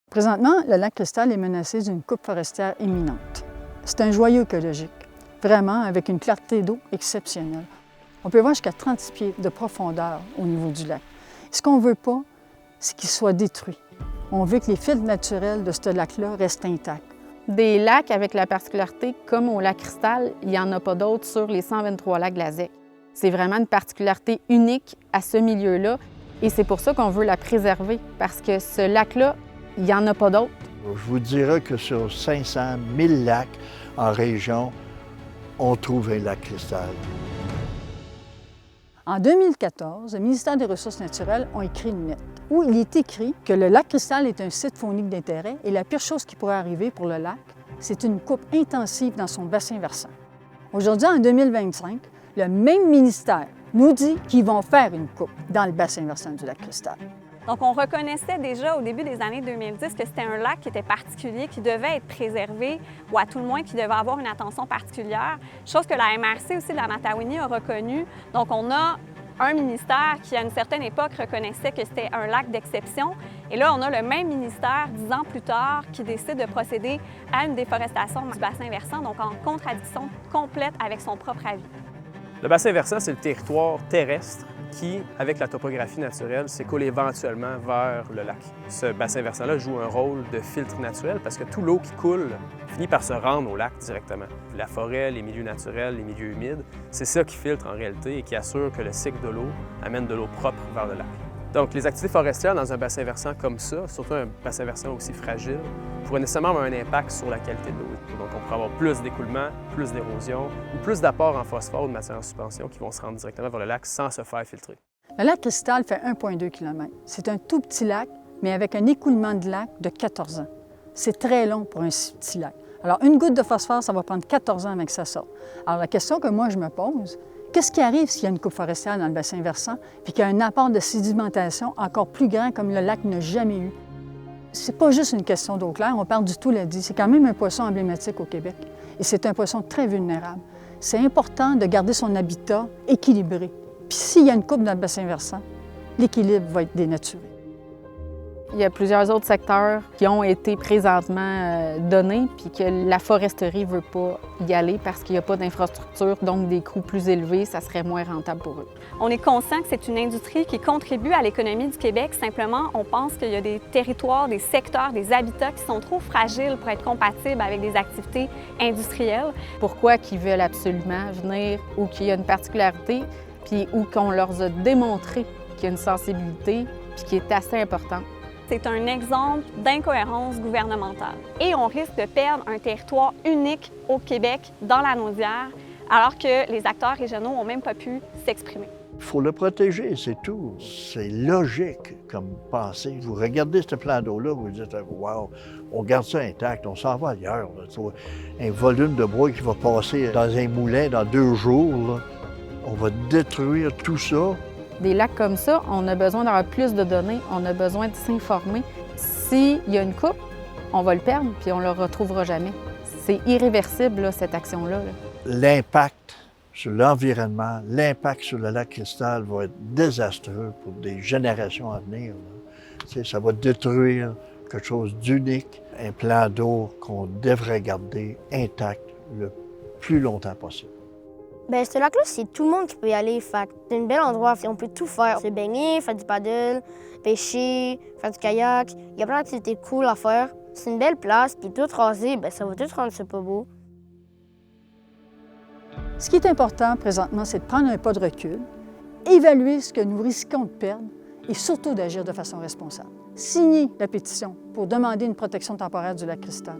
Présentement, le lac Cristal est menacé d'une coupe forestière imminente. C'est un joyau écologique, vraiment avec une clarté d'eau exceptionnelle. On peut voir jusqu'à 36 pieds de profondeur au niveau du lac. Ce qu'on ne veut pas, c'est qu'il soit détruit. On veut que les filtres naturels de ce lac-là restent intacts. Des lacs avec la particularité, comme au lac Cristal, il n'y en a pas d'autres sur les 123 lacs de la ZEC. C'est vraiment une particularité unique à ce milieu-là et c'est pour ça qu'on veut la préserver, parce que ce lac-là, il n'y en a pas d'autres. Je vous dirais que sur 500 000 lacs en région, on trouve un lac Cristal. En 2014, le ministère des Ressources naturelles a écrit une lettre où il est écrit que le lac Cristal est un site faunique d'intérêt et la pire chose qui pourrait arriver pour le lac, c'est une coupe intensive dans son bassin versant. Aujourd'hui, en 2025, le même ministère nous dit qu'ils vont faire une coupe dans le bassin versant du lac Cristal. Donc, on reconnaissait déjà au début des années 2010 que c'était un lac qui était particulier, qui devait être préservé, ou à tout le moins qui devait avoir une attention particulière, chose que la MRC aussi de la Matawini a reconnue. Donc, on a un ministère qui, à une certaine époque, reconnaissait que c'était un lac d'exception. Et là, on a le même ministère, 10 ans plus tard, qui décide de procéder à une déforestation du bassin versant, donc en contradiction complète avec son propre avis. Le bassin versant, c'est le territoire terrestre qui, avec la topographie naturelle, s'écoule éventuellement vers le lac. Ce bassin versant-là joue un rôle de filtre naturel parce que toute l'eau qui coule finit par se rendre au lac directement. La forêt, les milieux naturels, les milieux humides, c'est ça qui filtre en réalité et qui assure que le cycle de l'eau amène de l'eau propre vers le lac. Donc, les activités forestières dans un bassin versant comme ça, surtout un bassin versant aussi fragile, pourraient nécessairement avoir un impact sur la qualité de l'eau. Donc, on pourrait avoir plus d'écoulement, plus d'érosion ou plus d'apport en phosphore ou de matière en suspension qui vont se rendre directement vers le lac sans se faire filtrer. Le lac Cristal fait 1,2 km. C'est un tout petit lac, mais avec un écoulement de lac de 14 ans. C'est très long pour un si petit lac. Alors, une goutte de phosphore, ça va prendre 14 ans avant que ça sorte. Alors, la question que moi, je me pose, qu'est-ce qui arrive s'il y a une coupe forestière dans le bassin versant puis qu'il y a un apport de sédimentation encore plus grand comme le lac n'a jamais eu? C'est pas juste une question d'eau claire, on parle du tout l'a dit. C'est quand même un poisson emblématique au Québec et c'est un poisson très vulnérable. C'est important de garder son habitat équilibré. Puis s'il y a une coupe dans le bassin versant, l'équilibre va être dénaturé. Il y a plusieurs autres secteurs qui ont été présentement donnés puis que la foresterie ne veut pas y aller parce qu'il n'y a pas d'infrastructure, donc des coûts plus élevés, ça serait moins rentable pour eux. On est conscient que c'est une industrie qui contribue à l'économie du Québec. Simplement, on pense qu'il y a des territoires, des secteurs, des habitats qui sont trop fragiles pour être compatibles avec des activités industrielles. Pourquoi qu'ils veulent absolument venir ou qu'il y a une particularité, puis où qu'on leur a démontré qu'il y a une sensibilité puis qui est assez importante. C'est un exemple d'incohérence gouvernementale. Et on risque de perdre un territoire unique au Québec, dans la Naudière, alors que les acteurs régionaux n'ont même pas pu s'exprimer. Il faut le protéger, c'est tout. C'est logique comme pensée. Vous regardez ce plan d'eau-là, vous vous dites « wow, on garde ça intact, on s'en va ailleurs. » Un volume de bois qui va passer dans un moulin dans 2 jours, là. On va détruire tout ça. Des lacs comme ça, on a besoin d'avoir plus de données, on a besoin de s'informer. S'il y a une coupe, on va le perdre puis on ne le retrouvera jamais. C'est irréversible, là, cette action-là. L'impact sur l'environnement, l'impact sur le lac Cristal va être désastreux pour des générations à venir. Ça va détruire quelque chose d'unique, un plan d'eau qu'on devrait garder intact le plus longtemps possible. Bien, ce lac-là, c'est tout le monde qui peut y aller. C'est un bel endroit. On peut tout faire. Se baigner, faire du paddle, pêcher, faire du kayak. Il y a plein d'activités cool à faire. C'est une belle place. Puis tout rasé, bien, ça va tout rendre ça pas beau. Ce qui est important présentement, c'est de prendre un pas de recul, évaluer ce que nous risquons de perdre et surtout d'agir de façon responsable. Signer la pétition pour demander une protection temporaire du lac Cristal.